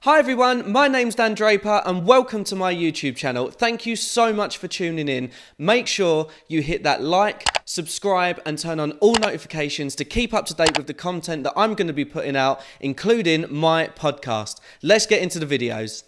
Hi everyone, my name's Dan Draper and welcome to my YouTube channel. Thank you so much for tuning in. Make sure you hit that like, subscribe and turn on all notifications to keep up to date with the content that I'm going to be putting out, including my podcast. Let's get into the videos.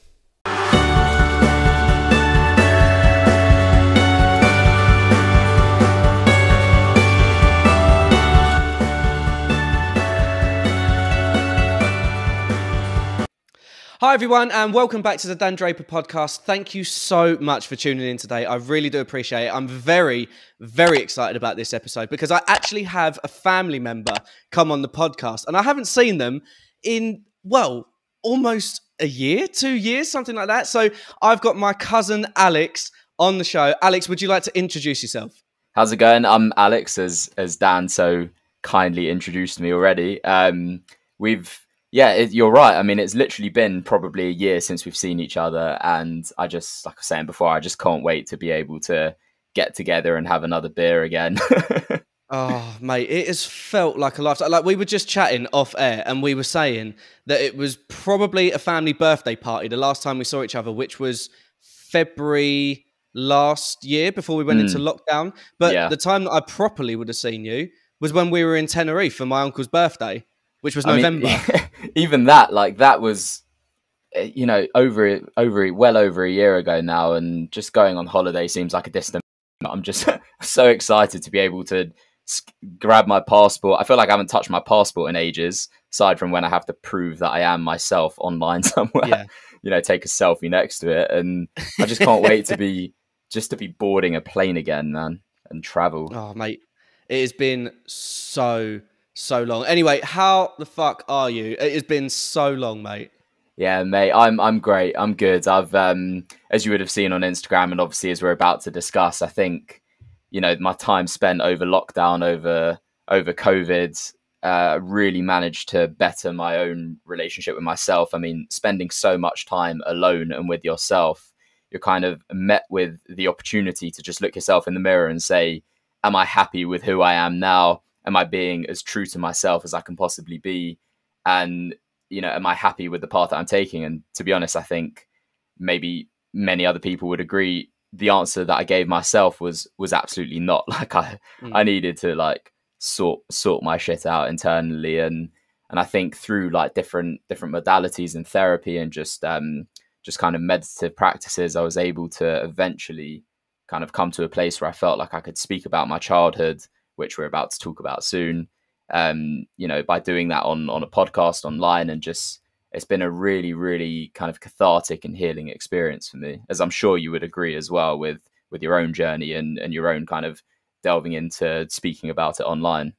Hi everyone and welcome back to the Dan Draper podcast. Thank you so much for tuning in today. I really do appreciate it. I'm very excited about this episode because I actually have a family member come on the podcast and I haven't seen them in, well, almost a year, 2 years, something like that. So I've got my cousin Alex on the show. Alex, would you like to introduce yourself? How's it going? I'm Alex, as Dan so kindly introduced me already. You're right. I mean, it's literally been probably a year since we've seen each other. And I just, like I was saying before, I just can't wait to be able to get together and have another beer again. Oh, mate, it has felt like a lifetime. Like we were just chatting off air and we were saying that it was probably a family birthday party the last time we saw each other, which was February last year before we went into lockdown. But the time that I properly would have seen you was when we were in Tenerife for my uncle's birthday, which was November. Even that, like that was, well over a year ago now, and just going on holiday seems like a distant. I'm just so excited to be able to grab my passport. I feel like I haven't touched my passport in ages, aside from when I have to prove that I am myself online somewhere. Yeah. Take a selfie next to it, and I just can't wait to be boarding a plane again, man, and travel. Oh, mate, it has been so long. Anyway, how the fuck are you? It has been so long, mate. Yeah, mate, I'm great. I'm good. I've as you would have seen on Instagram, and obviously as we're about to discuss, I think my time spent over lockdown, over COVID, really managed to better my own relationship with myself. I mean, spending so much time alone and with yourself, you're kind of met with the opportunity to just look yourself in the mirror and say, am I happy with who I am now? Am I being as true to myself as I can possibly be? And, am I happy with the path that I'm taking? And to be honest, I think maybe many other people would agree. The answer that I gave myself was absolutely not. Like I needed to like sort my shit out internally. And I think through like different modalities and therapy and just kind of meditative practices, I was able to eventually kind of come to a place where I felt like I could speak about my childhood, which we're about to talk about soon, by doing that on a podcast online. And just, it's been a really kind of cathartic and healing experience for me, as I'm sure you would agree as well with your own journey and your own kind of delving into speaking about it online.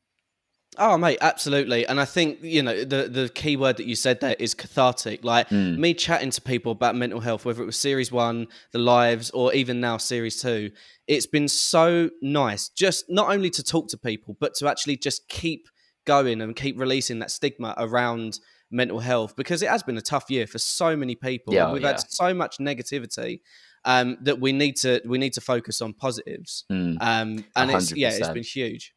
Oh, mate, absolutely. And I think, the key word that you said there is cathartic. Like me chatting to people about mental health, whether it was series 1, the lives, or even now series 2, it's been so nice just not only to talk to people, but to actually just keep going and keep releasing that stigma around mental health, because it has been a tough year for so many people. Yeah, We've had so much negativity that we need to focus on positives. And it's been huge.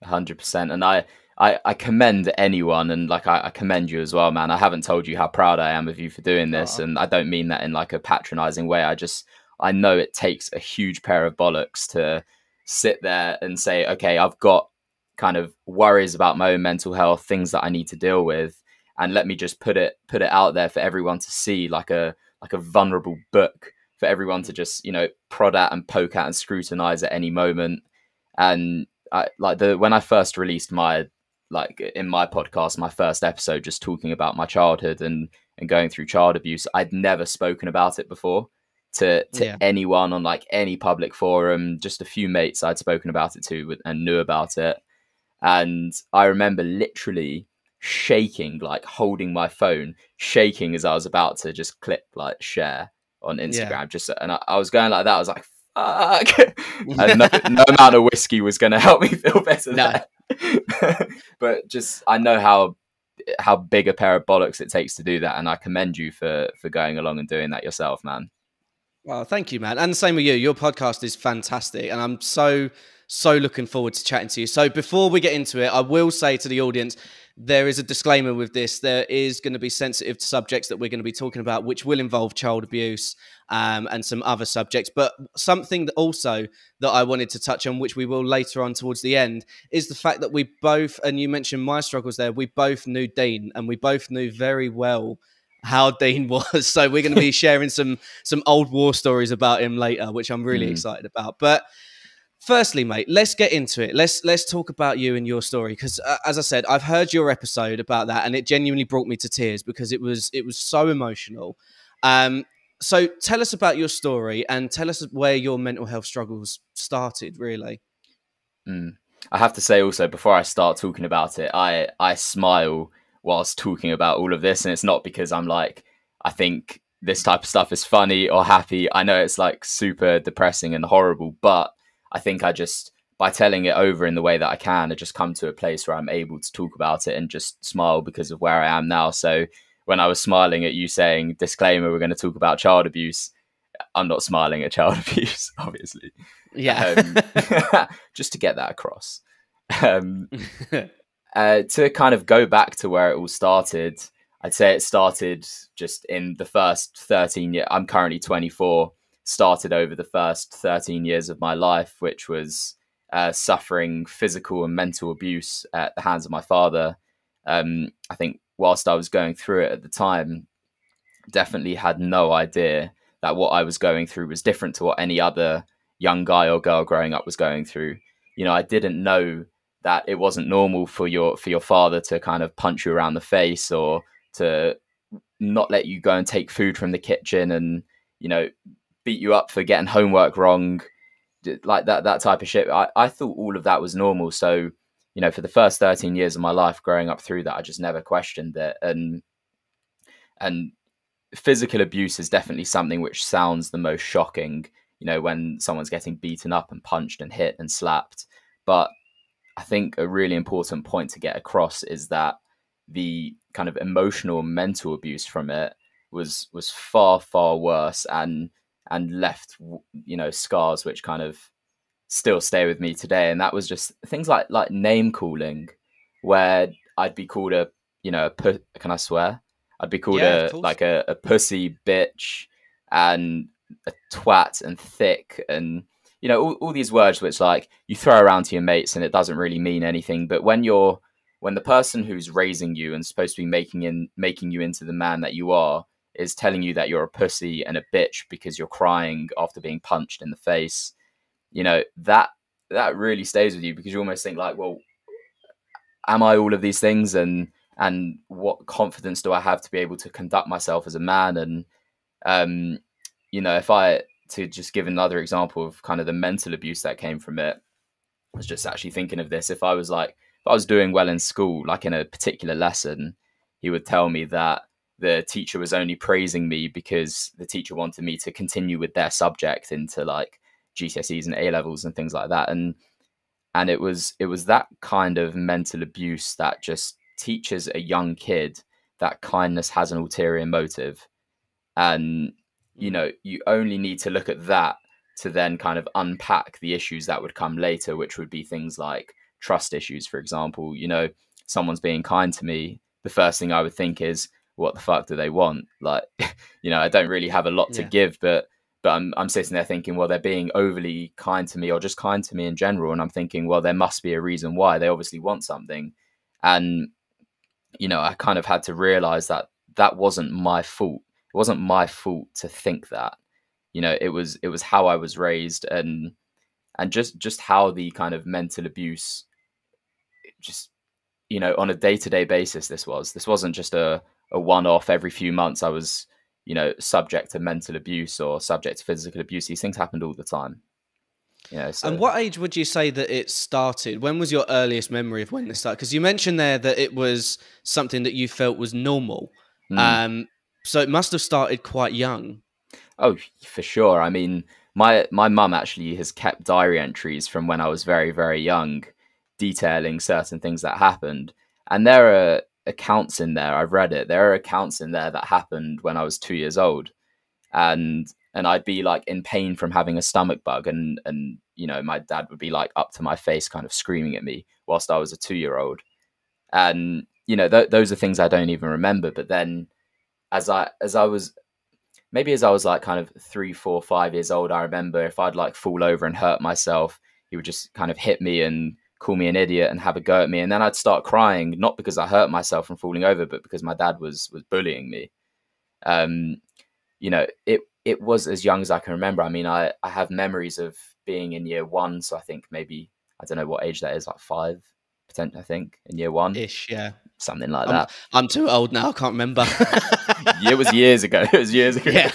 100%. And I commend anyone, and like I commend you as well, man. I haven't told you how proud I am of you for doing this, and I don't mean that in like a patronizing way. I know it takes a huge pair of bollocks to sit there and say, okay, I've got kind of worries about my own mental health, things that I need to deal with, and let me just put it out there for everyone to see, like a vulnerable book for everyone to just prod at and poke at and scrutinize at any moment. And when I first released in my podcast, my first episode, just talking about my childhood and going through child abuse, I'd never spoken about it before to anyone on like any public forum. Just a few mates I'd spoken about it to and knew about it. And I remember literally shaking, like holding my phone, shaking as I was about to just click like share on Instagram. And I was going like that. I was like, fuck. And no amount of whiskey was going to help me feel better there. But just, I know how big a pair of bollocks it takes to do that, and I commend you for going along and doing that yourself, man. Well, thank you, man. And the same with you. Your podcast is fantastic, and I'm so looking forward to chatting to you. So before we get into it, I will say to the audience, there is a disclaimer with this. There is going to be sensitive subjects that we're going to be talking about, which will involve child abuse and some other subjects. But something that also that I wanted to touch on, which we will later on towards the end, is the fact that we both, and you mentioned my struggles there, we both knew Dean, and we both knew very well how Dean was. So we're going to be sharing some old war stories about him later, which I'm really excited about. But firstly, mate, let's get into it. Let's talk about you and your story, because as I said, I've heard your episode about that, and it genuinely brought me to tears because it was so emotional. So tell us about your story and tell us where your mental health struggles started, really. I have to say also, before I start talking about it, I smile whilst talking about all of this, and it's not because I'm like, I think this type of stuff is funny or happy. I know it's like super depressing and horrible, but I think I just, by telling it over in the way that I can, I just come to a place where I'm able to talk about it and just smile because of where I am now. So when I was smiling at you saying, disclaimer, we're going to talk about child abuse, I'm not smiling at child abuse, obviously. Yeah. Just to get that across. To kind of go back to where it all started, I'd say it started just in the first 13 years. I'm currently 24. Started over the first 13 years of my life, which was suffering physical and mental abuse at the hands of my father. I think whilst I was going through it at the time, definitely had no idea that what I was going through was different to what any other young guy or girl growing up was going through. You know, I didn't know that it wasn't normal for your father to kind of punch you around the face, or to not let you go and take food from the kitchen, and, you know, beat you up for getting homework wrong, like that type of shit. I thought all of that was normal. So, you know, for the first 13 years of my life growing up through that, I just never questioned it. And physical abuse is definitely something which sounds the most shocking, you know, when someone's getting beaten up and punched and hit and slapped. But I think a really important point to get across is that the kind of emotional and mental abuse from it was far worse, and left, you know, scars which kind of still stay with me today. And that was just things like name calling, where I'd be called a, you know, can I swear? I'd be called a pussy, bitch, and a twat, and thick, and, you know, all these words which, like, you throw around to your mates and it doesn't really mean anything. But when the person who's raising you and supposed to be making you into the man that you are is telling you that you're a pussy and a bitch because you're crying after being punched in the face, you know, that really stays with you, because you almost think like, well, am I all of these things? And what confidence do I have to be able to conduct myself as a man? And, you know, to just give another example of kind of the mental abuse that came from it, I was just actually thinking of this. If I was doing well in school, like in a particular lesson, he would tell me that the teacher was only praising me because the teacher wanted me to continue with their subject into like GCSEs and A levels and things like that. And it was that kind of mental abuse that just teaches a young kid that kindness has an ulterior motive. And, you know, you only need to look at that to then kind of unpack the issues that would come later, which would be things like trust issues, for example. You know, someone's being kind to me, the first thing I would think is, what the fuck do they want? Like, you know, I don't really have a lot to give, but I'm sitting there thinking, well, they're being overly kind to me, or just kind to me in general. And I'm thinking, well, there must be a reason why. They obviously want something. And, you know, I kind of had to realize that that wasn't my fault. It wasn't my fault to think that. You know, it was how I was raised, and just how the kind of mental abuse, just, you know, on a day-to-day basis, this wasn't just a one-off. Every few months I was, you know, subject to mental abuse or subject to physical abuse. These things happened all the time. You know, so. And what age would you say that it started? When was your earliest memory of when this started? Because you mentioned there that it was something that you felt was normal. So it must have started quite young. Oh, for sure. I mean, my mum actually has kept diary entries from when I was very, very young, detailing certain things that happened. And there are accounts in there, I've read it, there are accounts in there that happened when I was 2 years old. And I'd be like in pain from having a stomach bug, and you know, my dad would be like up to my face kind of screaming at me whilst I was a 2-year-old. And you know, those are things I don't even remember. But then as I was maybe as I was like kind of 3, 4, 5 years old, I remember if I'd like fall over and hurt myself, he would just kind of hit me and call me an idiot and have a go at me. And then I'd start crying, not because I hurt myself from falling over, but because my dad was bullying me. Um, you know, it was as young as I can remember. I mean, I have memories of being in year one. So I think maybe, I don't know what age that is, like 5, I think, in year one. Ish, yeah. Something like I'm that. I'm too old now. I can't remember. It was years ago. It was years ago. Yeah.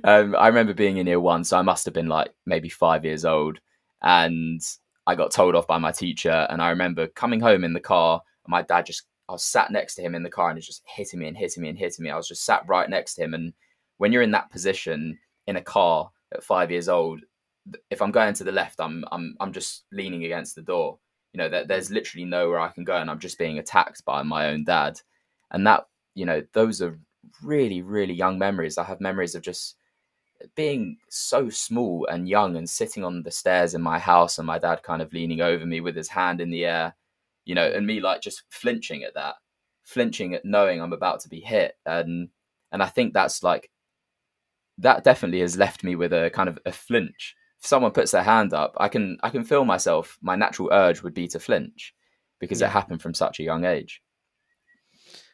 I remember being in year one, so I must have been like maybe 5 years old, and I got told off by my teacher. And I remember coming home in the car, and my dad I was sat next to him in the car, and he was just hitting me and hitting me and hitting me. I was just sat right next to him, and when you're in that position in a car at 5 years old, if I'm going to the left, I'm just leaning against the door. You know, there's literally nowhere I can go, and I'm just being attacked by my own dad. And that, you know, those are really, really young memories. I have memories of just being so small and young and sitting on the stairs in my house, and my dad kind of leaning over me with his hand in the air, you know, and me like just flinching at knowing I'm about to be hit. And I think that's like, that definitely has left me with a kind of a flinch. If someone puts their hand up, I can feel myself. My natural urge would be to flinch because it happened from such a young age.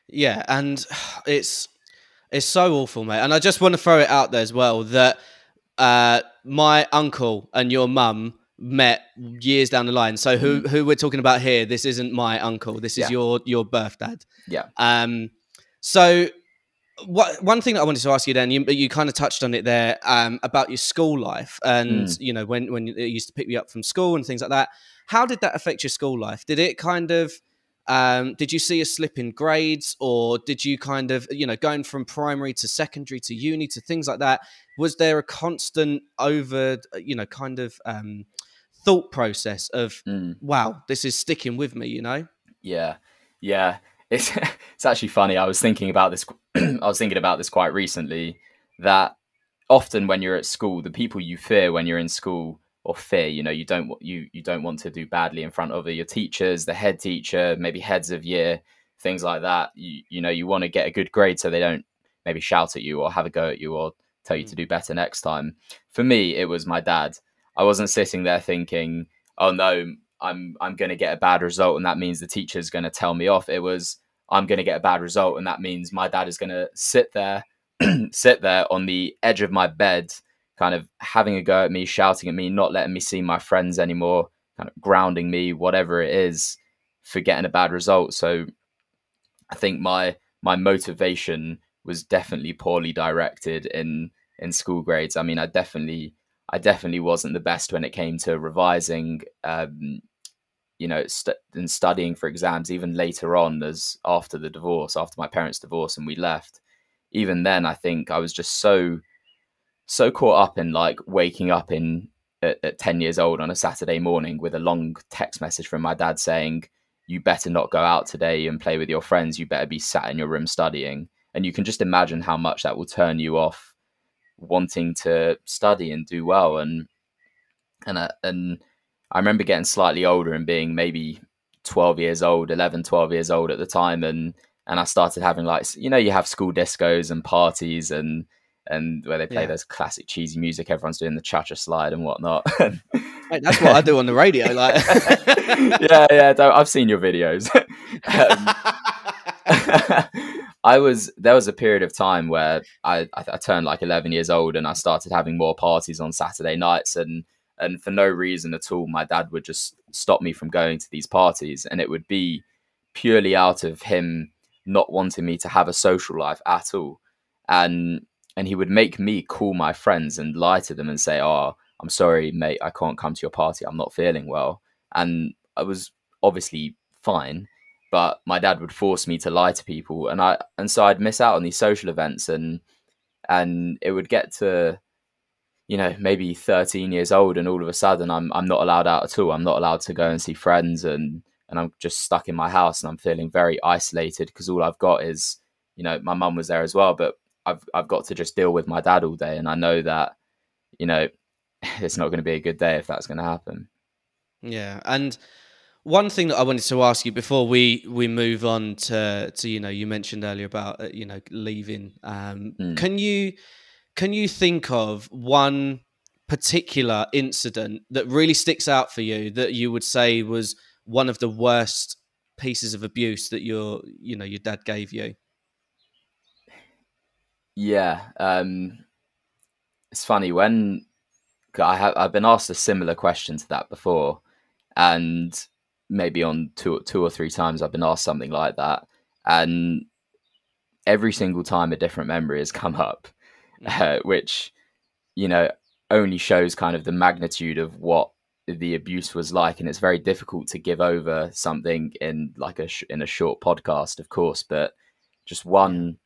Yeah, and it's so awful, mate. And I just want to throw it out there as well that my uncle and your mum met years down the line. So who we're talking about here, this isn't my uncle. This is your birth dad. Yeah. So one thing that I wanted to ask you then, you kind of touched on it there, about your school life, and you know, when it used to pick you up from school and things like that. How did that affect your school life? Did it kind of did you see a slip in grades, or did you kind of, you know, going from primary to secondary to uni to things like that? Was there a constant kind of thought process of, wow, this is sticking with me, you know? Yeah. It's actually funny. I was thinking about this. I was thinking about this quite recently. That often when you're at school, the people you fear when you're in school, or fear, you know, you don't want to do badly in front of your teachers, the head teacher, maybe heads of year, things like that. You know, you want to get a good grade so they don't maybe shout at you or have a go at you or tell you to do better next time. For me, it was my dad. I wasn't sitting there thinking, oh no, I'm going to get a bad result and that means the teacher's going to tell me off. It was, I'm going to get a bad result and that means my dad is going to sit there on the edge of my bed, kind of having a go at me, shouting at me, not letting me see my friends anymore, kind of grounding me, whatever it is, for getting a bad result. So I think my motivation was definitely poorly directed in school grades. I mean, I definitely wasn't the best when it came to revising, you know, and studying for exams, even later on, as after my parents' divorce and we left. Even then, I think I was just so caught up in like waking up at 10 years old on a Saturday morning with a long text message from my dad saying, you better not go out today and play with your friends. You better be sat in your room studying. And you can just imagine how much that will turn you off wanting to study and do well. And I remember getting slightly older and being maybe 12 years old, 11, 12 years old at the time. And I started having, like, you know, you have school discos and parties and where they play this classic cheesy music. Everyone's doing the cha-cha slide and whatnot. Mate, that's what I do on the radio. Like, yeah. I've seen your videos. There was a period of time where I turned like 11 years old and I started having more parties on Saturday nights, and for no reason at all, my dad would just stop me from going to these parties, and it would be purely out of him not wanting me to have a social life at all. And he would make me call my friends and lie to them and say, oh, I'm sorry, mate, I can't come to your party. I'm not feeling well. And I was obviously fine, but my dad would force me to lie to people. And so I'd miss out on these social events, and it would get to, you know, maybe 13 years old, and all of a sudden I'm not allowed out at all. I'm not allowed to go and see friends, and I'm just stuck in my house, and I'm feeling very isolated because all I've got is, you know, my mum was there as well, but I've got to just deal with my dad all day. And I know that, you know, it's not going to be a good day if that's going to happen. Yeah. And one thing that I wanted to ask you before we move on to you mentioned earlier about leaving. Can you think of one particular incident that really sticks out for you that you would say was one of the worst pieces of abuse that your dad gave you? Yeah, it's funny when I've been asked a similar question to that before, and maybe on two or three times I've been asked something like that, and every single time a different memory has come up, which you know only shows kind of the magnitude of what the abuse was like. And it's very difficult to give over something in like in a short podcast, of course, but just one.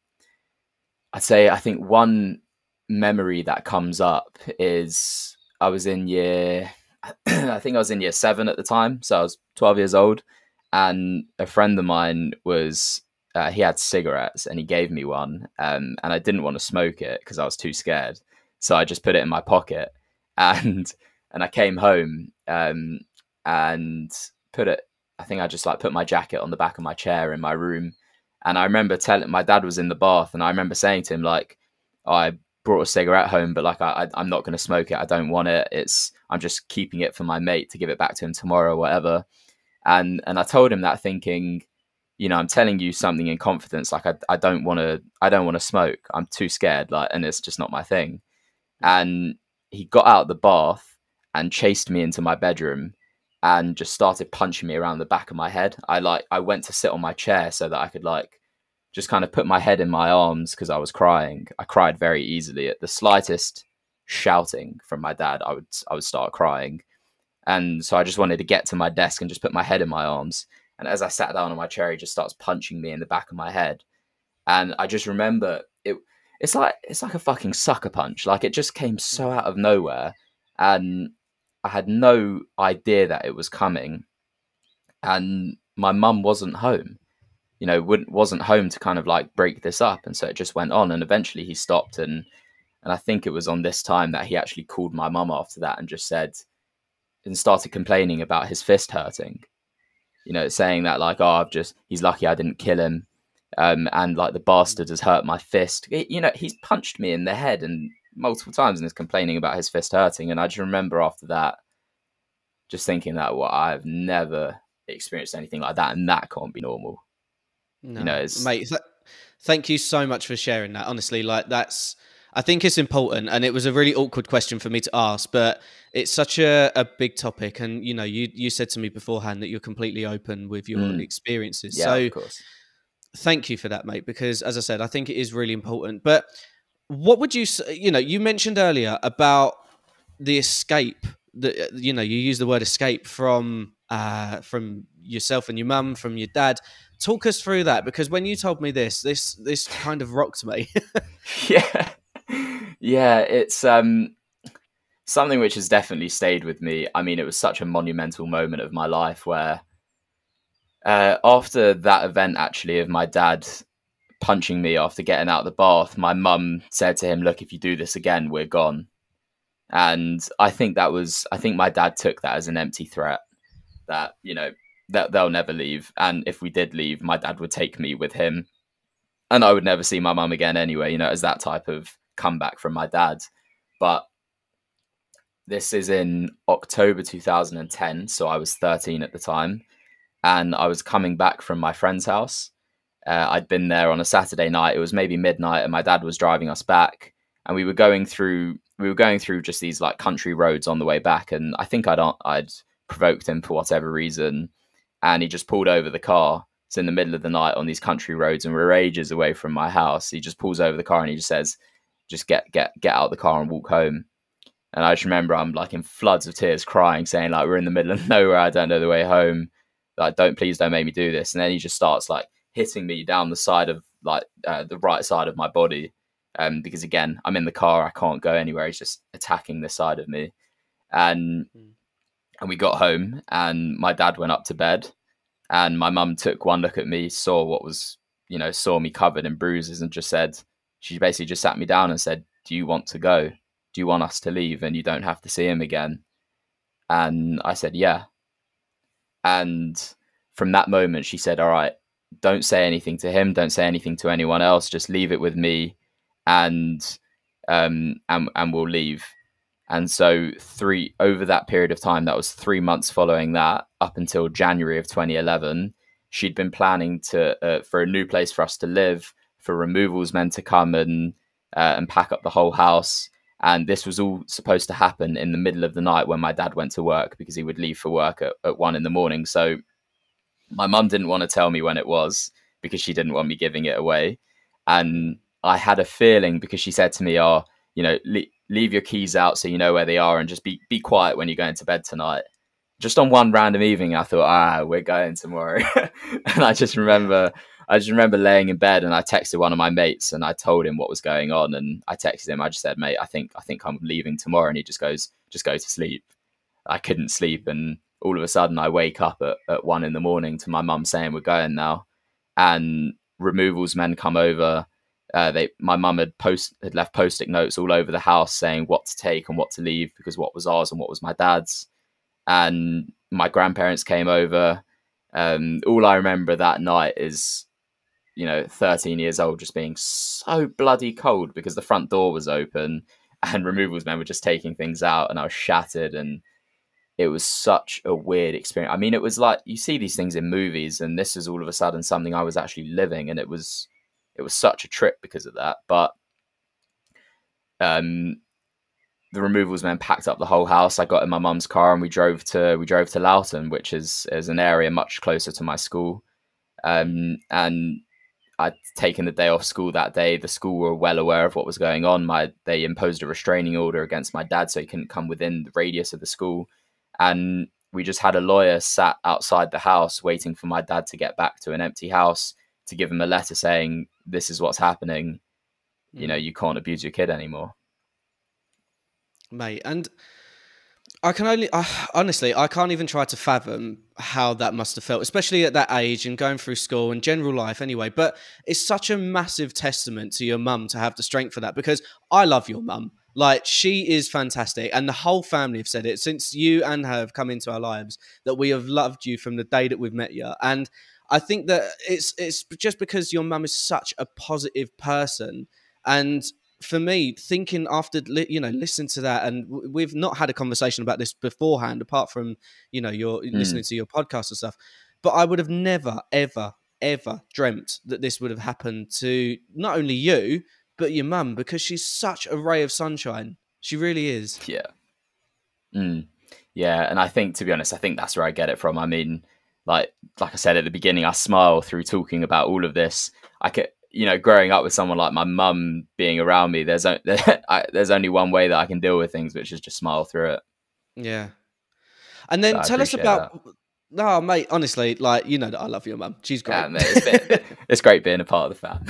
I think one memory that comes up is I was in year, I think I was in year 7 at the time. So I was 12 years old, and a friend of mine he had cigarettes and he gave me one. And I didn't want to smoke it because I was too scared. So I just put it in my pocket and, and I came home, and I think I just like put my jacket on the back of my chair in my room. And I remember telling my dad was in the bath, and I remember saying to him like, oh, I brought a cigarette home, but like I'm not going to smoke it. I don't want it. I'm just keeping it for my mate to give it back to him tomorrow or whatever. And I told him that thinking, I'm telling you something in confidence. Like I don't want to smoke. I'm too scared. Like, and it's just not my thing. And he got out of the bath and chased me into my bedroom and just started punching me around the back of my head. I went to sit on my chair so that I could like just kind of put my head in my arms because I was crying. I cried very easily at the slightest shouting from my dad. I would start crying. And so I just wanted to get to my desk and just put my head in my arms. And as I sat down on my chair, he just starts punching me in the back of my head. And I just remember it's like a fucking sucker punch. Like it just came so out of nowhere. And I had no idea that it was coming, and my mum wasn't home, wasn't home to kind of like break this up. And so it just went on, and eventually he stopped. And I think it was on this time that he actually called my mum after that and just said, and started complaining about his fist hurting, saying that like, oh, he's lucky I didn't kill him. And like the bastard has hurt my fist. He's punched me in the head and multiple times and is complaining about his fist hurting. And I just remember after that just thinking that, well, I've never experienced anything like that, and that can't be normal. No, mate, thank you so much for sharing that. Honestly, like I think it's important, and it was a really awkward question for me to ask, but it's such a big topic. And you said to me beforehand that you're completely open with your experiences. Yeah, so of course. Thank you for that, mate, because as I said, I think it is really important. But what would you say, you mentioned earlier about the escape that, you use the word escape from yourself and your mum, from your dad. Talk us through that, because when you told me this kind of rocked me. Yeah, it's something which has definitely stayed with me. I mean, it was such a monumental moment of my life where after that event, actually, of my dad punching me after getting out of the bath, my mum said to him, look, if you do this again, we're gone. And I think my dad took that as an empty threat that, that they'll never leave. And if we did leave, my dad would take me with him, and I would never see my mum again anyway, as that type of comeback from my dad. But this is in October 2010. So I was 13 at the time, and I was coming back from my friend's house. I'd been there on a Saturday night. It was maybe midnight, and my dad was driving us back, and we were going through just these like country roads on the way back. And I think I'd provoked him for whatever reason, and he just pulled over the car. It's in the middle of the night on these country roads, and we're ages away from my house. He just pulls over the car and he just says, just get out of the car and walk home. And I just remember I'm like in floods of tears, crying, saying like, we're in the middle of nowhere, I don't know the way home, like please don't make me do this. And then he just starts like hitting me down the side of like the right side of my body, because again, I'm in the car, I can't go anywhere. He's just attacking this side of me. And we got home, and my dad went up to bed, and my mum took one look at me, saw me covered in bruises, and she basically just sat me down and said, do you want to go? Do you want us to leave and you don't have to see him again? And I said, yeah. And from that moment, she said, all right, don't say anything to him. Don't say anything to anyone else. Just leave it with me, and and we'll leave. And so over that period of time, that was 3 months following that, up until January of 2011, she'd been planning for a new place for us to live, for removals men to come and pack up the whole house. And this was all supposed to happen in the middle of the night when my dad went to work, because he would leave for work at 1 a.m. So my mum didn't want to tell me when it was, because she didn't want me giving it away. And I had a feeling, because she said to me, oh, leave your keys out so you know where they are, and just be quiet when you're going to bed tonight. Just on one random evening, I thought, we're going tomorrow. And I just remember laying in bed, and I texted one of my mates, and I told him what was going on. And I texted him, I just said, mate, I think I'm leaving tomorrow. And he just goes, just go to sleep. I couldn't sleep. And all of a sudden I wake up at 1 a.m. to my mum saying, we're going now. And removals men come over. My mum had left post-it notes all over the house saying what to take and what to leave, because what was ours and what was my dad's. And my grandparents came over. All I remember that night is, 13 years old, just being so bloody cold, because the front door was open and removals men were just taking things out, and I was shattered. And it was such a weird experience. I mean, it was like, you see these things in movies, and this is all of a sudden something I was actually living, and it was such a trip because of that. But the removals men packed up the whole house. I got in my mum's car and we drove to Loughton, which is an area much closer to my school. And I'd taken the day off school that day. The school were well aware of what was going on. They imposed a restraining order against my dad, so he couldn't come within the radius of the school. And we just had a lawyer sat outside the house waiting for my dad to get back to an empty house to give him a letter saying, this is what's happening. You can't abuse your kid anymore. Mate, and I can honestly, I can't even try to fathom how that must have felt, especially at that age and going through school and general life anyway. But it's such a massive testament to your mum to have the strength for that, because I love your mum. Like, she is fantastic. And the whole family have said it since you and her have come into our lives, that we have loved you from the day that we've met you. And I think that it's just because your mum is such a positive person. And for me, thinking after, listening to that, and we've not had a conversation about this beforehand, apart from, you're listening to your podcast and stuff, but I would have never, ever, ever dreamt that this would have happened to not only you, but your mum, because she's such a ray of sunshine. She really is. Yeah. Yeah. And I think, to be honest, I think that's where I get it from. I mean, like I said at the beginning, I smile through talking about all of this. I could, growing up with someone like my mum being around me, there's only one way that I can deal with things, which is just smile through it. Yeah. And then tell us about that. No, mate, honestly, that I love your mum. She's great. Yeah, mate, it's great being a part of the fam.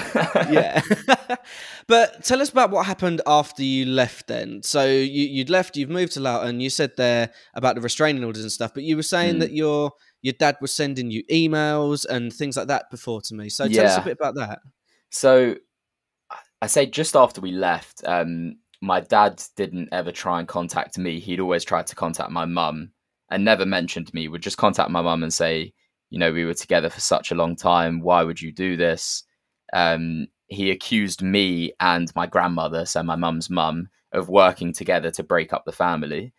Yeah. But tell us about what happened after you left then. So you'd left, you've moved to Loughton. You said there about the restraining orders and stuff, but you were saying that your dad was sending you emails and things like that before to me. So tell us a bit about that. So I say just after we left, my dad didn't ever try and contact me. He'd always tried to contact my mum and never mentioned me. Would just contact my mum and say, we were together for such a long time. Why would you do this? He accused me and my grandmother, so my mum's mum, of working together to break up the family,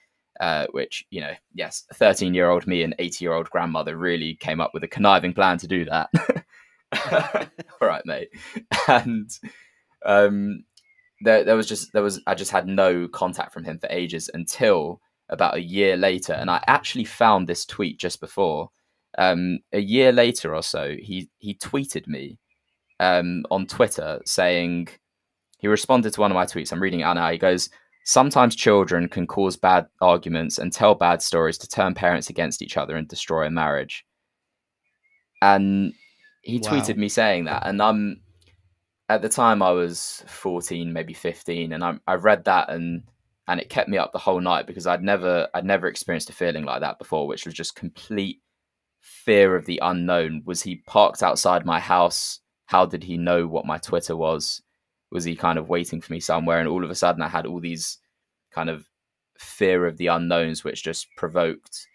which, yes, 13-year-old me and 80-year-old grandmother really came up with a conniving plan to do that. All right, mate. And I just had no contact from him for ages, until about a year later. And I actually found this tweet just before. A year later or so, he tweeted me on Twitter saying, he responded to one of my tweets. I'm reading it out now. He goes, "Sometimes children can cause bad arguments and tell bad stories to turn parents against each other and destroy a marriage." And he tweeted me saying that. And at the time I was 14, maybe 15. And I read that and it kept me up the whole night, because I'd never experienced a feeling like that before, which was just complete fear of the unknown. Was he parked outside my house? How did he know what my Twitter was? Was he kind of waiting for me somewhere? And all of a sudden I had all these kind of fear of the unknowns, which just provoked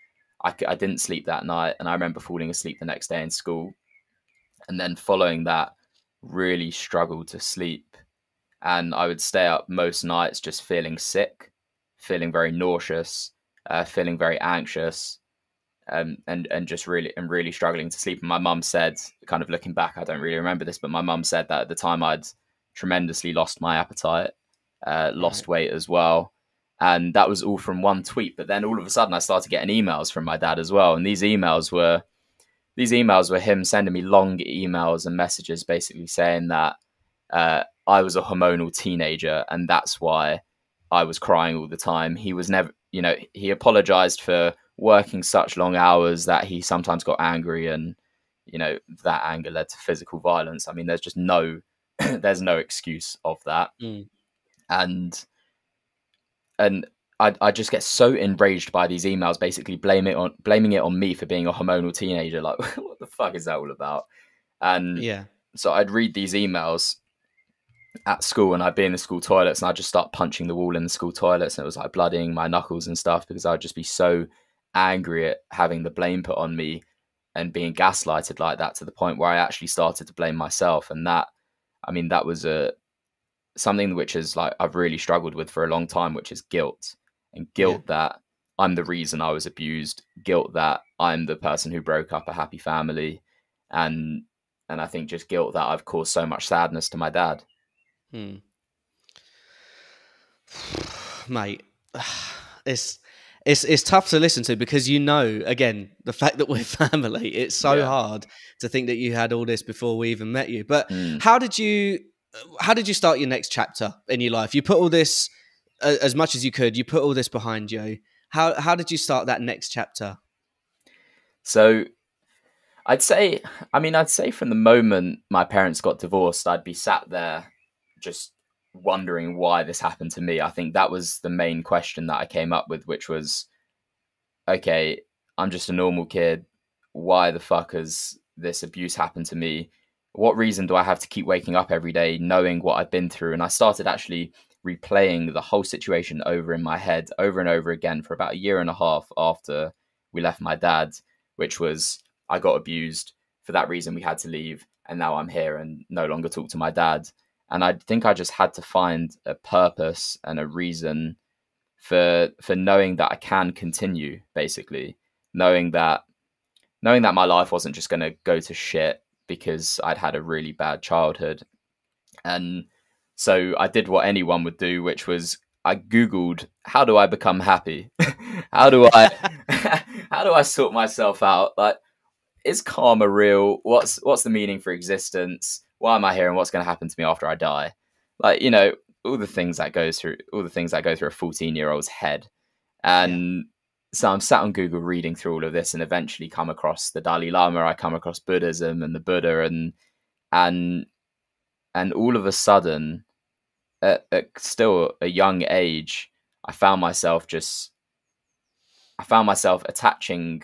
I didn't sleep that night, and I remember falling asleep the next day in school, and then following that, really struggled to sleep, and I would stay up most nights just feeling sick, feeling very nauseous, feeling very anxious, and just really struggling to sleep. And my mum said, kind of looking back, I don't really remember this, but my mum said that at the time I'd tremendously lost my appetite, lost weight as well. And that was all from one tweet. But then all of a sudden I started getting emails from my dad as well. And these emails were him sending me long emails and messages basically saying that I was a hormonal teenager, and that's why I was crying all the time. He was never, he apologized for working such long hours that he sometimes got angry, and, that anger led to physical violence. I mean, there's just there's no excuse of that. And I just get so enraged by these emails, basically blaming it on me for being a hormonal teenager. Like, what the fuck is that all about? And so I'd read these emails at school, and I'd be in the school toilets, and I'd just start punching the wall in the school toilets, and it was like bloodying my knuckles and stuff, because I'd just be so angry at having the blame put on me and being gaslighted like that, to the point where I actually started to blame myself. And that was something which is like I've really struggled with for a long time, which is guilt. And guilt that I'm the reason I was abused, guilt that I'm the person who broke up a happy family, and I think just guilt that I've caused so much sadness to my dad. Mate, it's tough to listen to, because again, the fact that we're family, it's so hard to think that you had all this before we even met you. But how did you start your next chapter in your life? You put all this, as much as you could, you put all this behind you. How did you start that next chapter? So I'd say from the moment my parents got divorced, I'd be sat there just wondering why this happened to me. I think that was the main question that I came up with, which was, okay, I'm just a normal kid. Why the fuck has this abuse happened to me? What reason do I have to keep waking up every day knowing what I've been through? And I started actually replaying the whole situation over in my head over and over again for about a year and a half after we left my dad, which was, I got abused. For that reason, we had to leave. And now I'm here and no longer talk to my dad. And I think I just had to find a purpose and a reason for knowing that I can continue, basically. Knowing that my life wasn't just going to go to shit because I'd had a really bad childhood. And so I did what anyone would do, which was I Googled, how do I become happy? how do I sort myself out? Like, is karma real? What's the meaning for existence? Why am I here, and what's going to happen to me after I die? Like, all the things that go through a 14-year-old's head. And so I'm sat on Google reading through all of this, and eventually come across the Dalai Lama. I come across Buddhism and the Buddha, and all of a sudden, at still a young age, I found myself attaching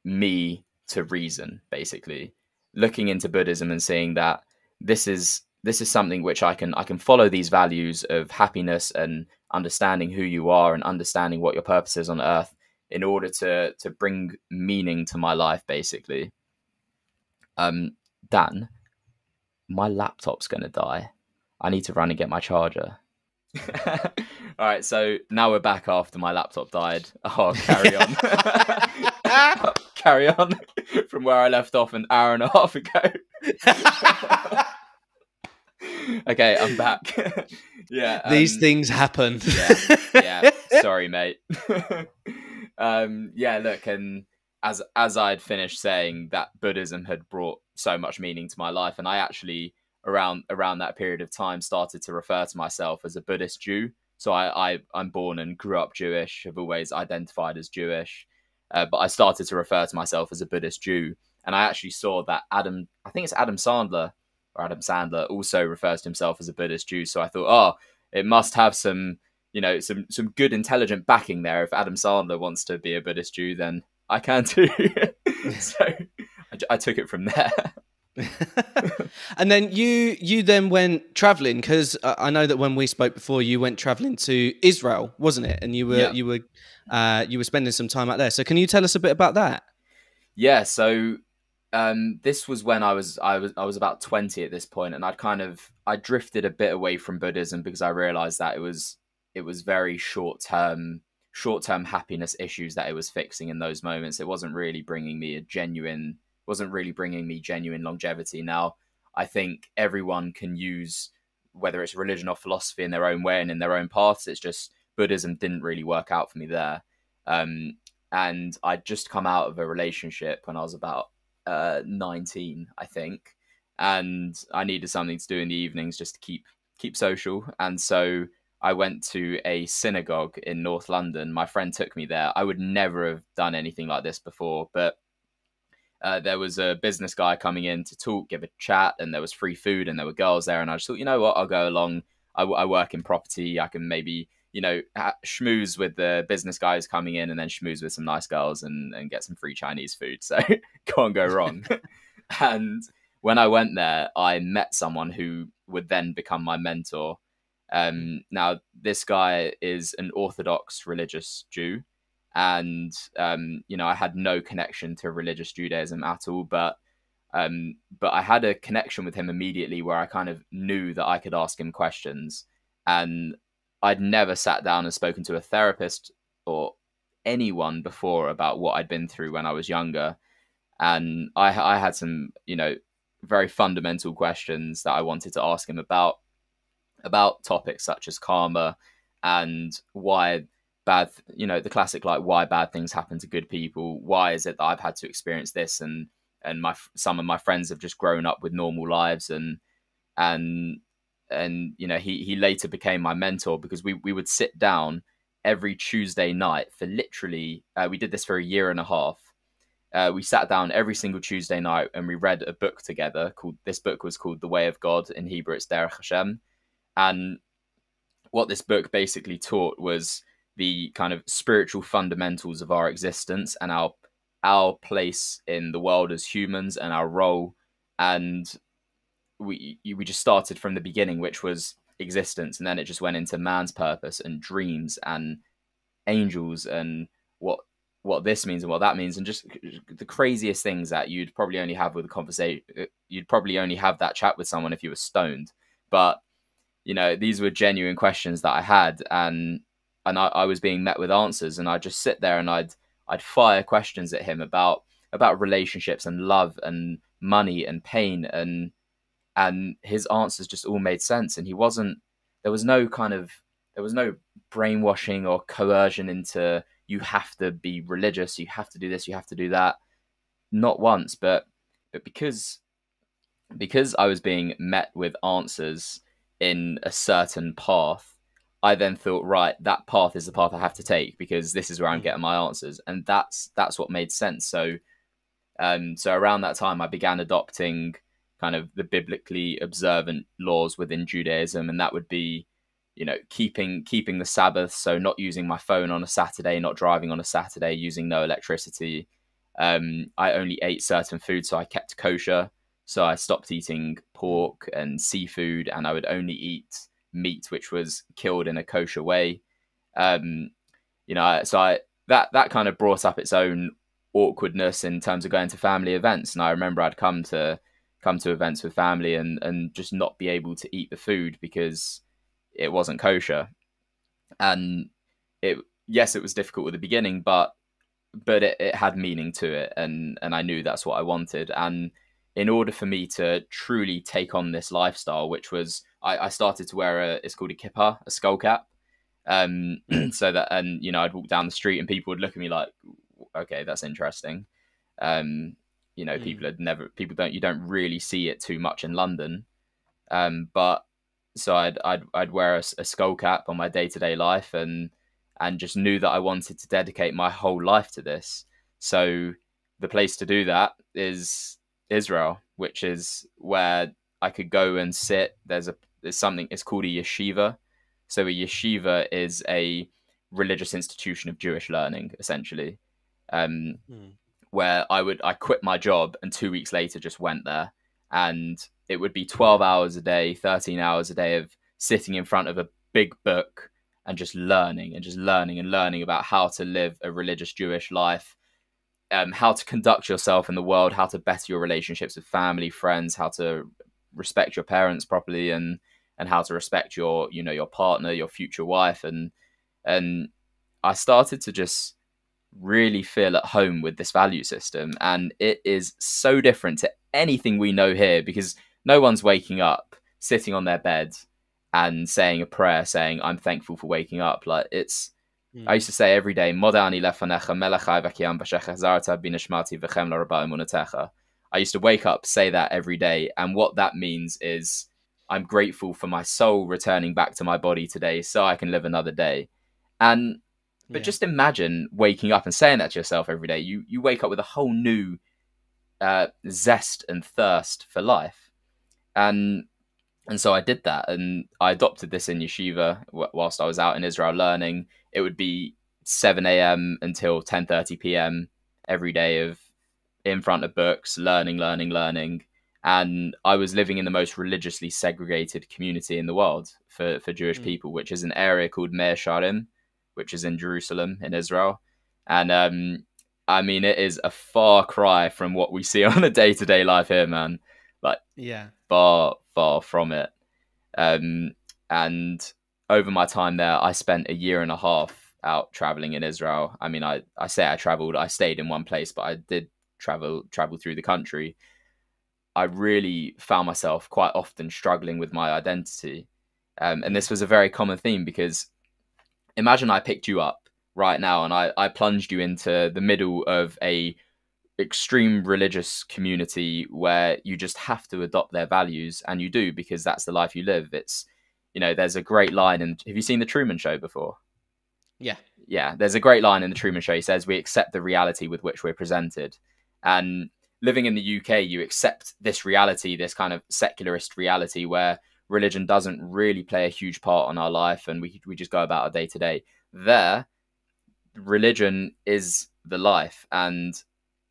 me to reason, basically looking into Buddhism and seeing that this is something which I can follow these values of happiness and understanding who you are and understanding what your purpose is on earth in order to bring meaning to my life, basically. Dan, my laptop's gonna die. I need to run and get my charger. All right, so now we're back after my laptop died. Oh, carry on. Carry on from where I left off an hour and a half ago. Okay, I'm back. These things happen. Yeah. Sorry, mate. Look, and as I'd finished saying that Buddhism had brought so much meaning to my life, and I actually around that period of time started to refer to myself as a Buddhist Jew. So I'm born and grew up Jewish, have always identified as Jewish, but I started to refer to myself as a Buddhist Jew. And I actually saw that Adam Sandler also refers to himself as a Buddhist Jew. So I thought, it must have some good intelligent backing there. If Adam Sandler wants to be a Buddhist Jew, then I can too. So I took it from there. And then you then went traveling, because I know that when we spoke before, you went traveling to Israel, wasn't it? And Yeah. you were spending some time out there. So can you tell us a bit about that? Yeah, so this was when I was about 20 at this point, and I drifted a bit away from Buddhism because I realized that it was very short term happiness issues that it was fixing in those moments. It wasn't really bringing me genuine longevity. Now, I think everyone can use whether it's religion or philosophy in their own way and in their own paths. It's just Buddhism didn't really work out for me there. Um, and I'd just come out of a relationship when I was about 19, I think, and I needed something to do in the evenings just to keep social. And so I went to a synagogue in North London. My friend took me there. I would never have done anything like this before, but there was a business guy coming in to talk, give a chat, and there was free food and there were girls there. And I just thought, you know what, I'll go along. I work in property. I can maybe, schmooze with the business guys coming in and then schmooze with some nice girls and get some free Chinese food. So can't go wrong. And when I went there, I met someone who would then become my mentor. Now, this guy is an Orthodox religious Jew, and I had no connection to religious Judaism at all, but I had a connection with him immediately where I kind of knew that I could ask him questions, and I'd never sat down and spoken to a therapist or anyone before about what I'd been through when I was younger, and I had some very fundamental questions that I wanted to ask him about topics such as karma and why the classic, like, why bad things happen to good people. Why is it that I've had to experience this, and some of my friends have just grown up with normal lives, and he later became my mentor because we would sit down every Tuesday night for literally we did this for a year and a half. We sat down every single Tuesday night and we read a book together. This book was called The Way of God. In Hebrew, it's Derech Hashem. And what this book basically taught was the kind of spiritual fundamentals of our existence and our place in the world as humans and our role. And we just started from the beginning, which was existence, and then it just went into man's purpose and dreams and angels and what this means and what that means, and just the craziest things that you'd probably only have with a conversation. You'd probably only have that chat with someone if you were stoned, but these were genuine questions that I had, and I was being met with answers, and I'd just sit there and I'd fire questions at him about relationships and love and money and pain, and his answers just all made sense, and there was no brainwashing or coercion into, you have to be religious, you have to do this, you have to do that. Not once, but because I was being met with answers in a certain path, I then thought, right, that path is the path I have to take because this is where I'm getting my answers, and that's what made sense. So around that time, I began adopting kind of the biblically observant laws within Judaism, and that would be, keeping the Sabbath, so not using my phone on a Saturday, not driving on a Saturday, using no electricity. I only ate certain foods, so I kept kosher. So I stopped eating pork and seafood, and I would only eat meat which was killed in a kosher way. That kind of brought up its own awkwardness in terms of going to family events. And I remember I'd come to events with family and just not be able to eat the food because it wasn't kosher. And it was difficult at the beginning, but it had meaning to it, and I knew that's what I wanted. And in order for me to truly take on this lifestyle, which was, I started to wear it's called a kippah, a skull cap. So that, and I'd walk down the street and people would look at me like, okay, that's interesting. You don't really see it too much in London. But so I'd wear a skull cap on my day-to-day life, and just knew that I wanted to dedicate my whole life to this. So the place to do that is Israel, which is where I could go and sit. There's something, it's called a yeshiva. So a yeshiva is a religious institution of Jewish learning, essentially, where I quit my job and 2 weeks later just went there, and it would be 12 hours a day, 13 hours a day of sitting in front of a big book and just learning and just learning and learning about how to live a religious Jewish life, how to conduct yourself in the world, how to better your relationships with family, friends, how to respect your parents properly, and how to respect your, you know, your partner, your future wife. And I started to just really feel at home with this value system, and it is so different to anything we know here, because no one's waking up, sitting on their bed and saying a prayer saying, I'm thankful for waking up. Like, it's, I used to say every day, Modani lefanecha melechai v'kiyam b'shechach zarta binishmati v'chem l'raba emunatecha. I used to wake up, say that every day, and what that means is I'm grateful for my soul returning back to my body today so I can live another day. And but just imagine waking up and saying that to yourself every day. You wake up with a whole new zest and thirst for life. And so I did that, and I adopted this in yeshiva whilst I was out in Israel learning. It would be 7 a.m. until 10:30 p.m. every day of in front of books, learning. And I was living in the most religiously segregated community in the world for Jewish people, which is an area called Meir Sharim, which is in Jerusalem in Israel. And I mean, it is a far cry from what we see on a day-to-day life here, man. Like, far from it. And over my time there, I spent a year and a half out traveling in Israel. I mean, I say I traveled, I stayed in one place, but I did travel through the country. I really found myself quite often struggling with my identity. And this was a very common theme, because imagine I picked you up right now and I plunged you into the middle of a extreme religious community where you just have to adopt their values, and you do, because that's the life you live. It's, you know, there's a great line, and have you seen the Truman Show before? Yeah, there's a great line in the Truman Show. He says, we accept the reality with which we're presented. And living in the UK, you accept this reality, this kind of secularist reality where religion doesn't really play a huge part on our life, and we just go about our day to day. There, religion is the life, and,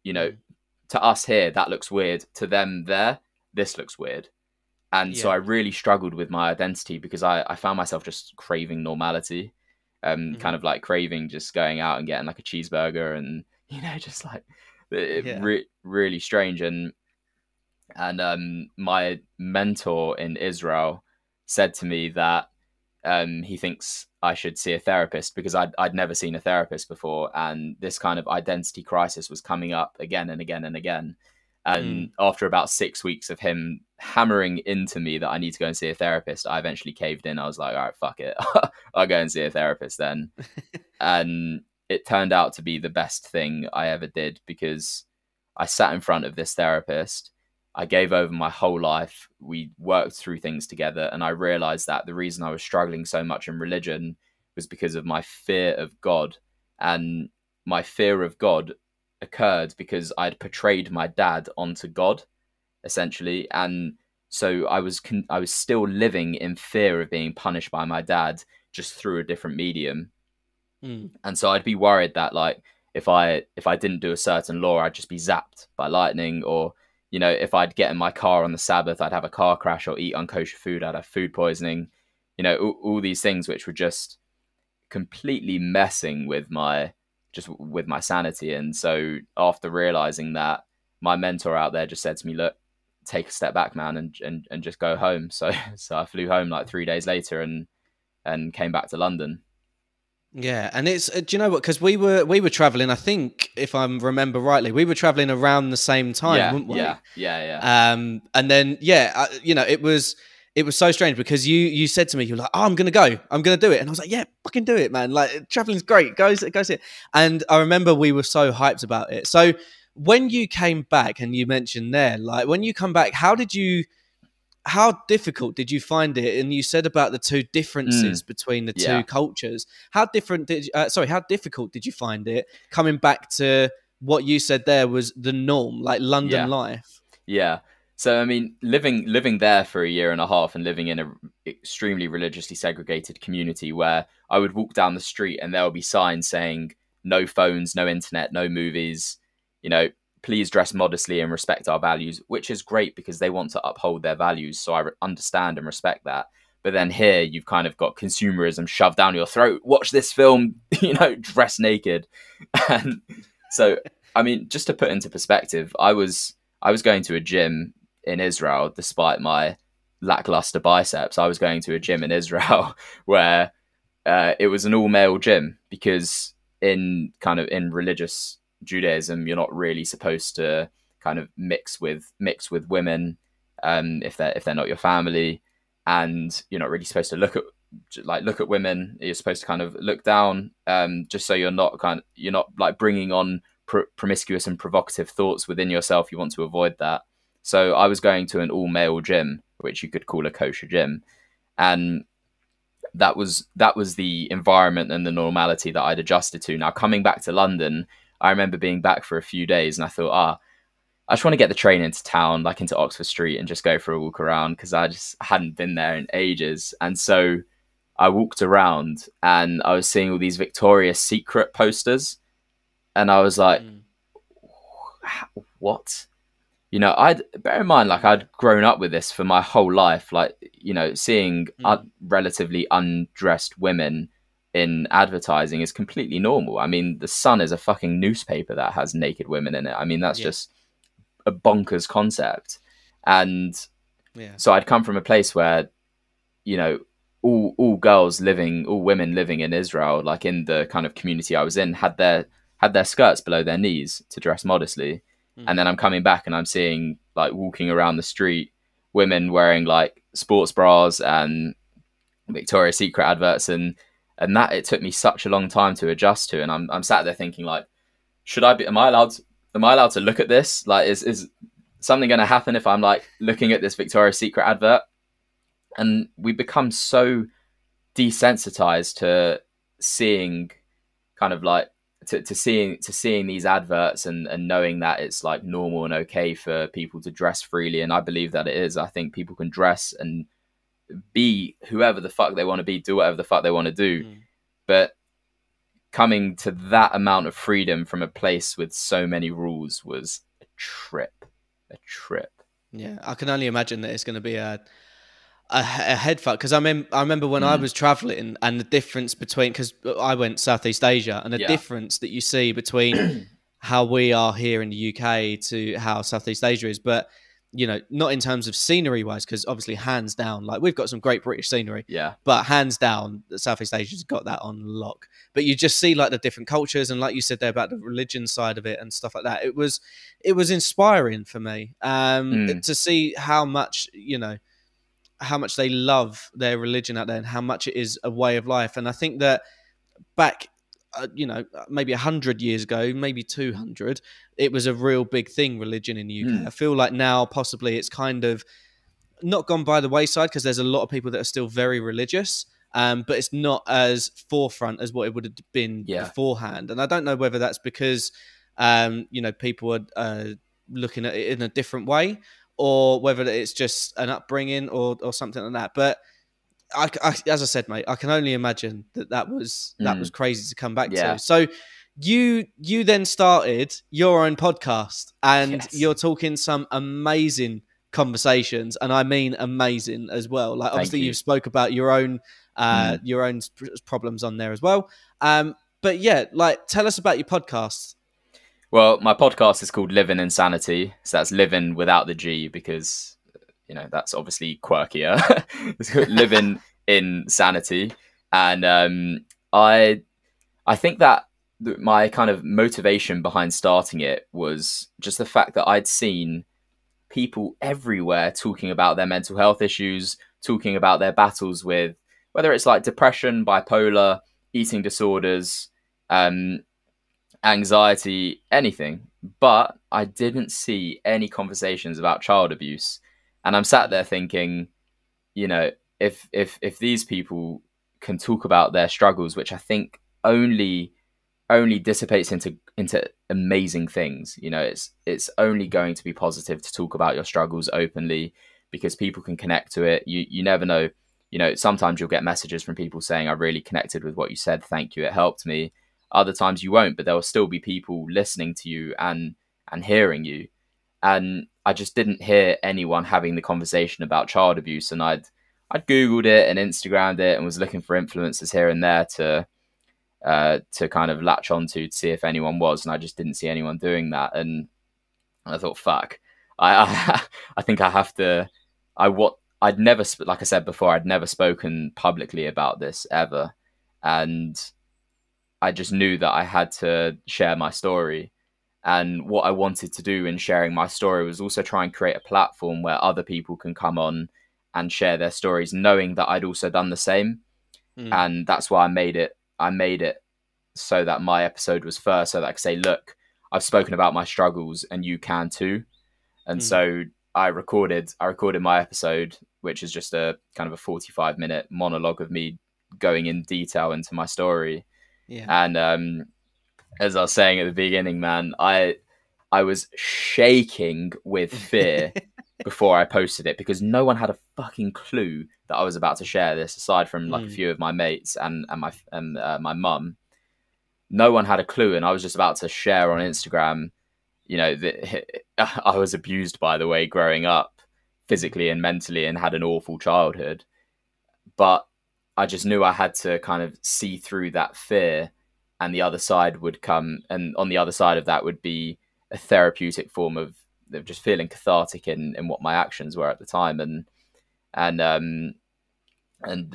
you know, to us here, that looks weird. To them there, this looks weird. And so I really struggled with my identity, because I found myself just craving normality, kind of like craving just going out and getting like a cheeseburger, and, you know, just like really strange. And my mentor in Israel said to me that he thinks I should see a therapist, because I'd never seen a therapist before, and this kind of identity crisis was coming up again and again and again. And after about 6 weeks of him hammering into me that I need to go and see a therapist, I eventually caved in. I was like, all right, fuck it. I'll go and see a therapist then. And it turned out to be the best thing I ever did, because I sat in front of this therapist. I gave over my whole life. We worked through things together. And I realized that the reason I was struggling so much in religion was because of my fear of God. And my fear of God occurred because I'd portrayed my dad onto God, essentially. And so I was still living in fear of being punished by my dad, just through a different medium. And so I'd be worried that, like, if I didn't do a certain law, I'd just be zapped by lightning. Or, you know, if I'd get in my car on the Sabbath, I'd have a car crash, or eat unkosher food, I'd have food poisoning. You know, all these things which were just completely messing with my sanity. And so after realizing that, my mentor out there just said to me, look, take a step back, man, and just go home. So I flew home like 3 days later and came back to London. Yeah, and it's do you know what? Because we were traveling. I think, if I remember rightly, we were traveling around the same time, weren't we? Yeah. And then you know, it was so strange, because you said to me, you're like, oh, I'm gonna do it, and I was like, yeah, fucking do it, man. Like, traveling's great, go see it. And I remember we were so hyped about it. So when you came back, and you mentioned there, like, when you come back, how difficult did you find it? And you said about the two differences between the two cultures. How difficult did you find it coming back to what you said there was the norm, like London life? Yeah. So, I mean, living there for a year and a half, and living in an extremely religiously segregated community where I would walk down the street and there would be signs saying no phones, no internet, no movies, you know, please dress modestly and respect our values, which is great because they want to uphold their values. So I understand and respect that. But then here you've kind of got consumerism shoved down your throat. Watch this film, dress naked. And so, I mean, just to put into perspective, I was going to a gym in Israel, despite my lackluster biceps. I was going to a gym in Israel where it was an all-male gym, because in religious Judaism, you're not really supposed to kind of mix with women if they're not your family, and you're not really supposed to look at women. You're supposed to kind of look down, just so you're not like bringing on promiscuous and provocative thoughts within yourself. You want to avoid that. So I was going to an all-male gym, which you could call a kosher gym, and that was the environment and the normality that I'd adjusted to. Now, coming back to London, I remember being back for a few days, and I thought, I just want to get the train into town, like into Oxford Street, and just go for a walk around, because I just hadn't been there in ages. And so I walked around and I was seeing all these Victoria's Secret posters, and I was like, what? I'd bear in mind, like, I'd grown up with this for my whole life, like, seeing relatively undressed women in advertising is completely normal. I mean, The Sun is a fucking newspaper that has naked women in it. I mean, that's just a bonkers concept. And so I'd come from a place where, all women living in Israel, like in the kind of community I was in, had their skirts below their knees to dress modestly. And then I'm coming back and I'm seeing, like, walking around the street, women wearing like sports bras and Victoria's Secret adverts, and that it took me such a long time to adjust to. And I'm sat there thinking, like, am I allowed to look at this? Like, is something going to happen if I'm like looking at this Victoria's Secret advert? And we become so desensitized to seeing kind of like to seeing these adverts and knowing that it's like normal and okay for people to dress freely. And I believe that it is. I think people can dress and be whoever the fuck they want to be, do whatever the fuck they want to do. But coming to that amount of freedom from a place with so many rules was a trip. Yeah, I can only imagine that it's going to be a head fuck, because I remember when I was traveling, and the difference between, because I went Southeast Asia, and the difference that you see between how we are here in the UK to how Southeast Asia is, but not in terms of scenery wise, because obviously hands down, like, we've got some great British scenery, but hands down, Southeast Asia's got that on lock. But you just see like the different cultures, and like you said there about the religion side of it and stuff like that. It was inspiring for me to see how much they love their religion out there, and how much it is a way of life. And I think that back, maybe 100 years ago, maybe 200, it was a real big thing, religion in the UK. I feel like now possibly it's kind of not gone by the wayside, because there's a lot of people that are still very religious, but it's not as forefront as what it would have been beforehand. And I don't know whether that's because, people are looking at it in a different way, or whether it's just an upbringing or something like that. But I, as I said, mate, I can only imagine that was crazy to come back to. So you then started your own podcast, and you're talking some amazing conversations, and I mean amazing as well. Like, obviously you spoke about your own problems on there as well. But yeah, like, tell us about your podcast. Well, my podcast is called Living Insanity. So that's living without the G, because, that's obviously quirkier. It's called Living Insanity. And I think that my kind of motivation behind starting it was just the fact that I'd seen people everywhere talking about their mental health issues, talking about their battles with, whether it's like depression, bipolar, eating disorders, anxiety, anything. But I didn't see any conversations about child abuse. And I'm sat there thinking, if these people can talk about their struggles, which I think only dissipates into amazing things. It's only going to be positive to talk about your struggles openly, because people can connect to it. You never know. Sometimes you'll get messages from people saying, I really connected with what you said, thank you, it helped me. Other times you won't, but there will still be people listening to you and and hearing you. And I just didn't hear anyone having the conversation about child abuse. And I'd Googled it and Instagrammed it and was looking for influencers here and there to kind of latch onto to see if anyone was, and I just didn't see anyone doing that. And I thought, fuck, I think I have to. I'd never, like I said before, I'd never spoken publicly about this ever, and I just knew that I had to share my story. And what I wanted to do in sharing my story was also try and create a platform where other people can come on and share their stories, knowing that I'd also done the same. And that's why I made it. I made it so that my episode was first, so that I could say, look, I've spoken about my struggles and you can too. And so I recorded my episode, which is just a kind of a 45-minute monologue of me going in detail into my story. Yeah. And as I was saying at the beginning, man, I was shaking with fear before I posted it, because no one had a fucking clue that I was about to share this, aside from like a few of my mates and my mum. No one had a clue, and I was just about to share on Instagram, you know, I was abused, by the way, growing up, physically and mentally, and had an awful childhood. But I just knew I had to kind of see through that fear, and the other side would come, and on the other side of that would be a therapeutic form of just feeling cathartic in what my actions were at the time. And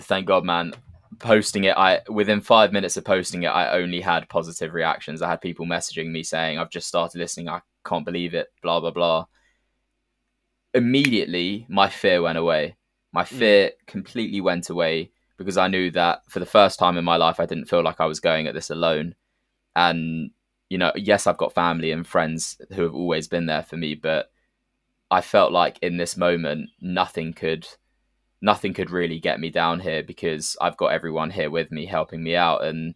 thank God, man, posting it, within 5 minutes of posting it, I only had positive reactions. I had people messaging me saying, I've just started listening, I can't believe it, blah blah blah. Immediately my fear went away. My fear completely went away, because I knew that for the first time in my life I didn't feel like I was going at this alone. And you know, yes, I've got family and friends who have always been there for me, but I felt like in this moment nothing could really get me down here, because I've got everyone here with me helping me out. And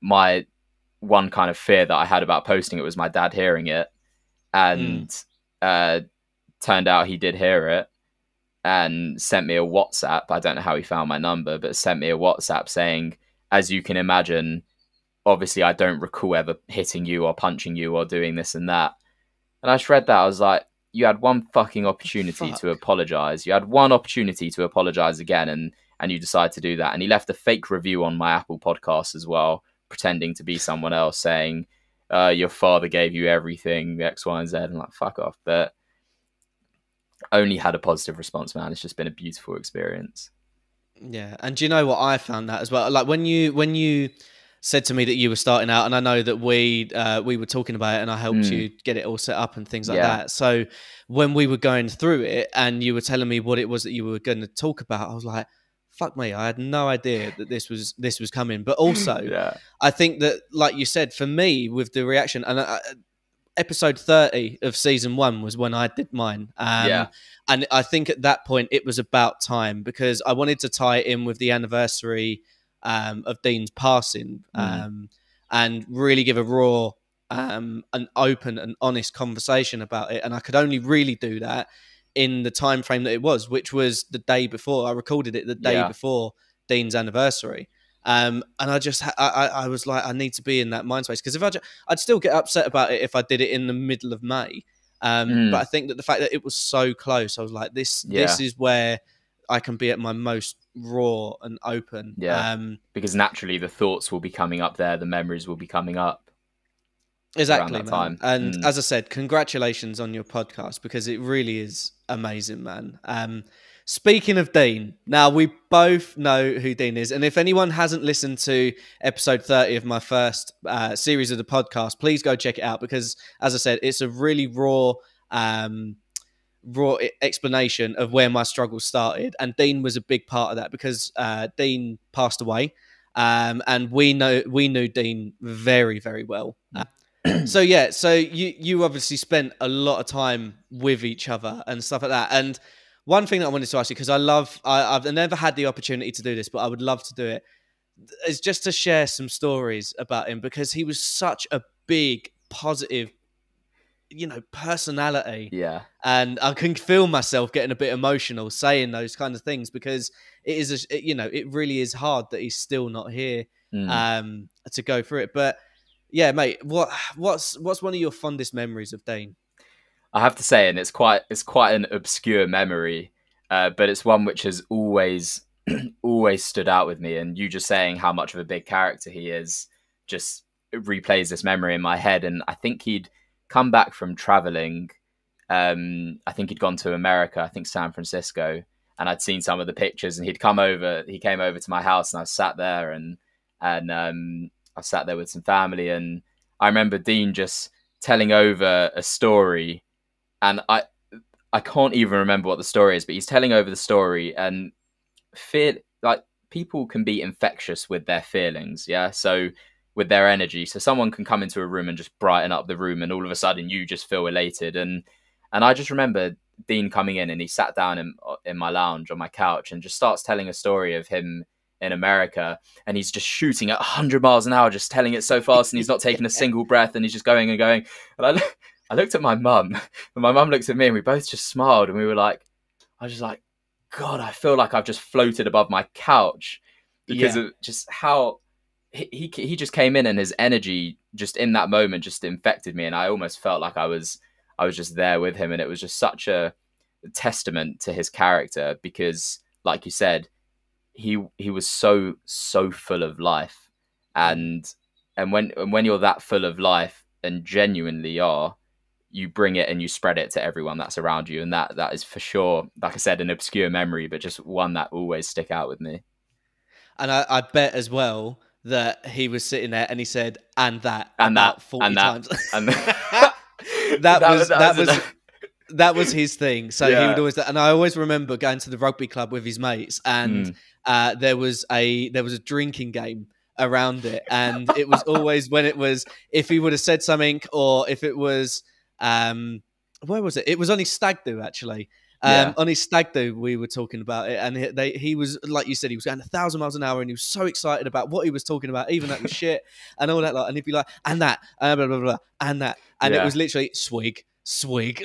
my one kind of fear that I had about posting it was my dad hearing it, and turned out he did hear it and sent me a WhatsApp. I don't know how he found my number, but sent me a WhatsApp saying, as you can imagine, obviously I don't recall ever hitting you or punching you or doing this and that. And I just read that, I was like, you had one fucking opportunity to apologize. You had one opportunity to apologize again, and you decide to do that. And he left a fake review on my Apple podcast as well, pretending to be someone else, saying, your father gave you everything, X, Y, and Z. I'm like, fuck off. But only had a positive response, man. It's just been a beautiful experience. Yeah. And do you know what I found that as well? Like when you said to me that you were starting out, and I know that we were talking about it, and I helped you get it all set up and things like that. So when we were going through it and you were telling me what it was that you were going to talk about, I was like, fuck me, I had no idea that this was coming. But also, I think that, like you said, for me, with the reaction, and episode 30 of season 1 was when I did mine. And I think at that point it was about time, because I wanted to tie it in with the anniversary of Dean's passing, and really give a raw, an open and honest conversation about it. And I could only really do that in the time frame that it was, which was the day before. I recorded it the day before Dean's anniversary. And I was like, I need to be in that mind space, because if I'd still get upset about it if I did it in the middle of May. But I think that the fact that it was so close, I was like, this is where I can be at my most raw and open. Because naturally the thoughts will be coming up there, the memories will be coming up. Exactly, man. Time. And as I said, congratulations on your podcast, because it really is amazing, man. Speaking of Dean, now we both know who Dean is. And if anyone hasn't listened to episode 30 of my first series of the podcast, please go check it out, because, as I said, it's a really raw explanation of where my struggle started. And Dean was a big part of that, because Dean passed away. And we knew Dean very, very well. So you obviously spent a lot of time with each other and stuff like that. And one thing that I wanted to ask you, because I've never had the opportunity to do this, but I would love to do it, is just to share some stories about him, because he was such a big, positive, personality. Yeah. And I can feel myself getting a bit emotional saying those kind of things, because it really is hard that he's still not here to go through it. But yeah, mate. What's one of your fondest memories of Dean? I have to say, and it's quite an obscure memory, but it's one which has always always stood out with me. And you just saying how much of a big character he is just replays this memory in my head. And I think he'd come back from traveling. I think he'd gone to America, I think San Francisco, and I'd seen some of the pictures. And he'd come over. He came over to my house, and I sat there, and I sat there with some family, and I remember Dean just telling over a story, and I can't even remember what the story is, but he's telling over the story, and feel like people can be infectious with their feelings, yeah. So with their energy, so someone can come into a room and just brighten up the room, and all of a sudden you just feel elated. And I just remember Dean coming in, and he sat down in my lounge on my couch and just starts telling a story of him in America, and he's just shooting at 100 miles an hour, just telling it so fast, and he's not taking a single breath, and he's just going and going. And I looked at my mum, and my mum looked at me, and we both just smiled, and we were like, I was just like, God, I feel like I've just floated above my couch because of just how he just came in, and his energy just in that moment just infected me, and I almost felt like I was just there with him. And it was just such a testament to his character, because like you said, he was so full of life, and when you're that full of life and genuinely are, you bring it and you spread it to everyone that's around you. And that is for sure, like I said, an obscure memory, but just one that always stick out with me. And I bet as well that he was sitting there and he said, and that And about that 40 and that times. and That was his thing. So he would yeah. always, and I always remember going to the rugby club with his mates, and there was a drinking game around it, and it was always when it was, if he would have said something, or if it was, where was it? It was on his stag do, actually. On his stag do, we were talking about it, and he was, like you said, he was going 1,000 miles an hour, and he was so excited about what he was talking about, even that was shit and all that. Like, and he'd be like, and that, blah blah blah, and that, and it was literally swig. I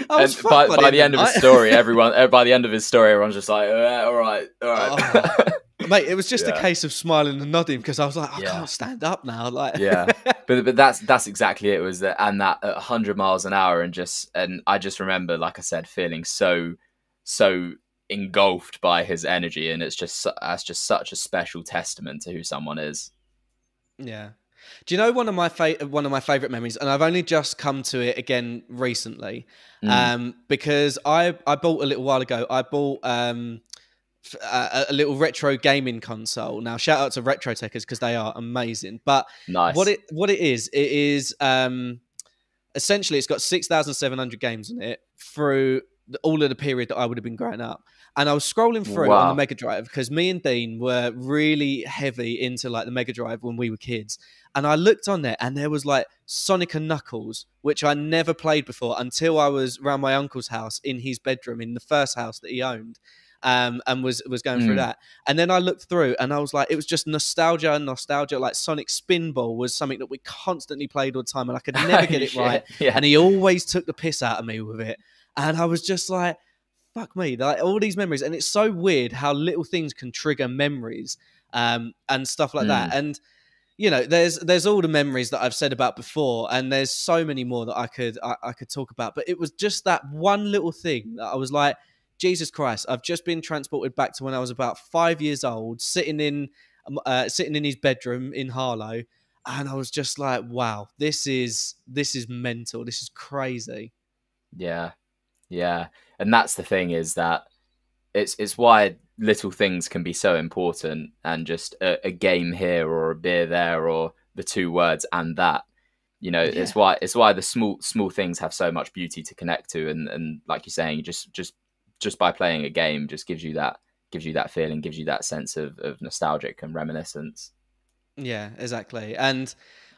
was And by the end of his story, everyone's just like, all right. Oh, mate, it was just a case of smiling and nodding, because I was like, I can't stand up now. Like, but that's exactly it. Was that, and that at 100 miles an hour, and I just remember, like I said, feeling so engulfed by his energy, and that's just such a special testament to who someone is. Yeah. Do you know one of my favorite memories, and I've only just come to it again recently, because I bought a little while ago. I bought a little retro gaming console. Now, shout out to Retro Techers, because they are amazing. But nice. What it is essentially, it's got 6,700 games on it through all of the period that I would have been growing up. And I was scrolling through on the Mega Drive, because me and Dean were really heavy into like the Mega Drive when we were kids. And I looked on there, and there was like Sonic and Knuckles, which I never played before until I was around my uncle's house in his bedroom, in the first house that he owned. And was going through that. And then I looked through, and I was like, it was just nostalgia. Like Sonic Spinball was something that we constantly played all the time, and I could never get it right. Yeah. And he always took the piss out of me with it. And I was just like, fuck me, like all these memories. And it's so weird how little things can trigger memories and stuff like that. And, you know, there's all the memories that I've said about before, and there's so many more that I could talk about. But it was just that one little thing that I was like, Jesus Christ, I've just been transported back to when I was about 5 years old, sitting in his bedroom in Harlow. And I was just like, wow, this is mental. This is crazy. Yeah. Yeah. And that's the thing, is that it's why little things can be so important, and just a game here or a beer there, or the two words and that, you know, it's why the small things have so much beauty to connect to. And like you're saying, just by playing a game just gives you that feeling, gives you that sense of nostalgic and reminiscence. Yeah, exactly. And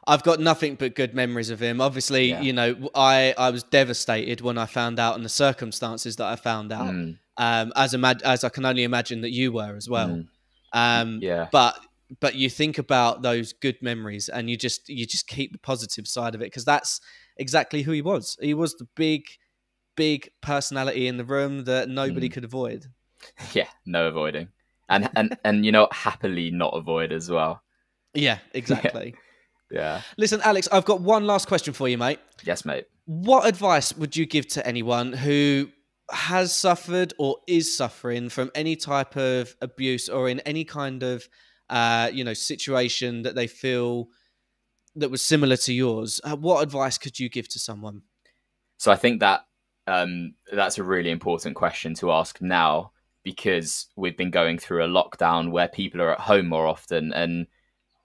I've got nothing but good memories of him. Obviously, you know, I was devastated when I found out, and the circumstances that I found out, as I can only imagine that you were as well. But you think about those good memories, and you just keep the positive side of it, because that's exactly who he was. He was the big personality in the room that nobody could avoid. Yeah, no avoiding. And you know, happily not avoid as well. Yeah, exactly. Yeah. Listen, Alex, I've got one last question for you, mate. Yes, mate. What advice would you give to anyone who has suffered or is suffering from any type of abuse or in any kind of, situation that they feel that was similar to yours? What advice could you give to someone? So I think that that's a really important question to ask now, because we've been going through a lockdown where people are at home more often, and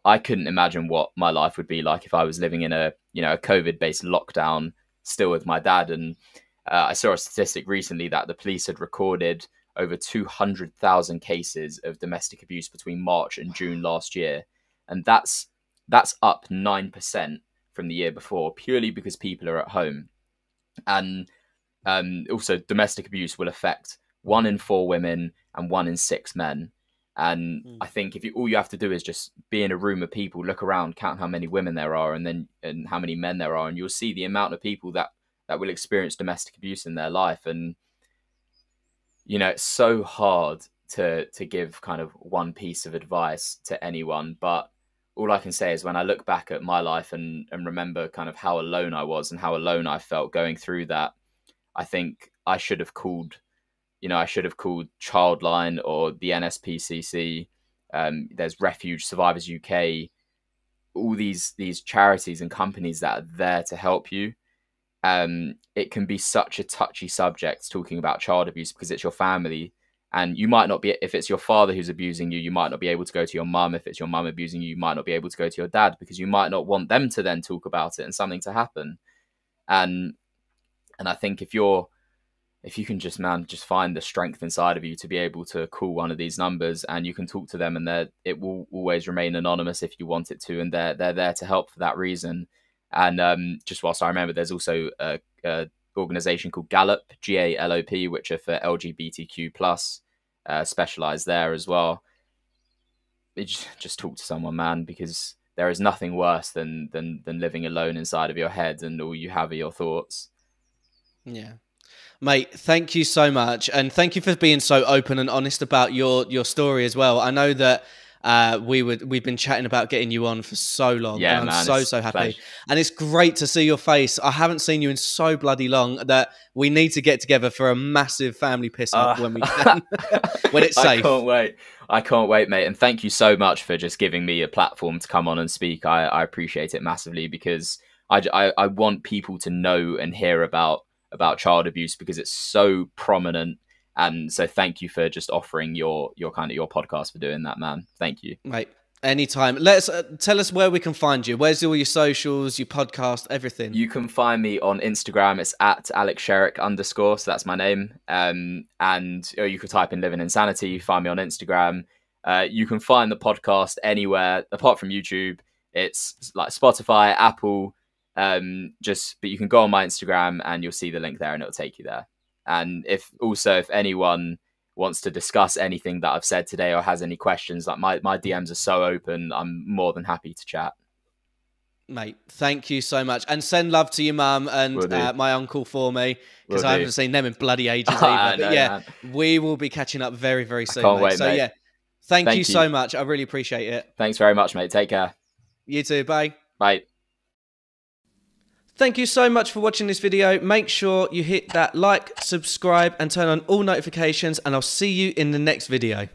I couldn't imagine what my life would be like if I was living in a a COVID-based lockdown still with my dad. And I saw a statistic recently that the police had recorded over 200,000 cases of domestic abuse between March and June last year, and that's up 9% from the year before, purely because people are at home. And also, domestic abuse will affect 1 in 4 women and 1 in 6 men. And I think if all you have to do is just be in a room of people, look around, count how many women there are, and how many men there are, and you'll see the amount of people that will experience domestic abuse in their life. And it's so hard to give kind of one piece of advice to anyone, but all I can say is when I look back at my life and remember kind of how alone I was and how alone I felt going through that, I think I should have called, Childline or the NSPCC. There's Refuge Survivors UK, all these charities and companies that are there to help you. It can be such a touchy subject talking about child abuse because it's your family. And you might not be, if it's your father who's abusing you, you might not be able to go to your mum. If it's your mum abusing you, you might not be able to go to your dad because you might not want them to then talk about it and something to happen. And I think if you can just find the strength inside of you to be able to call one of these numbers and you can talk to them, and it will always remain anonymous if you want it to, and they're there to help for that reason. And just whilst I remember, there's also a organization called Gallup, GALOP, which are for LGBTQ plus, specialized there as well. Just talk to someone, man, because there is nothing worse than living alone inside of your head and all you have are your thoughts. Yeah. Mate, thank you so much. And thank you for being so open and honest about your story as well. I know that we've been chatting about getting you on for so long. Yeah, and I'm man, so happy. pleasure. And it's great to see your face. I haven't seen you in so bloody long that we need to get together for a massive family piss up when we can. When it's safe. I can't wait, mate. And thank you so much for just giving me a platform to come on and speak. I appreciate it massively, because I want people to know and hear about child abuse because it's so prominent. And so thank you for just offering your podcast, for doing that, man. Thank you, mate. Anytime. Let's tell us where we can find you. Where's all your socials, your podcast, everything? You can find me on Instagram. It's at @AlexSherrick_. So that's my name. And you could type in Living Insanity. Find me on Instagram. You can find the podcast anywhere apart from YouTube. It's like Spotify, Apple. But you can go on my Instagram and you'll see the link there, and it'll take you there. And if anyone wants to discuss anything that I've said today or has any questions, like my DMs are so open, I'm more than happy to chat. Mate, thank you so much. And send love to your mum and my uncle for me, because I haven't seen them in bloody ages either. But yeah, man, we will be catching up very, very soon. Can't wait, mate. Yeah, thank you so much. I really appreciate it. Thanks very much, mate. Take care. You too. Bye. Bye. Thank you so much for watching this video. Make sure you hit that like, subscribe, and turn on all notifications, and I'll see you in the next video.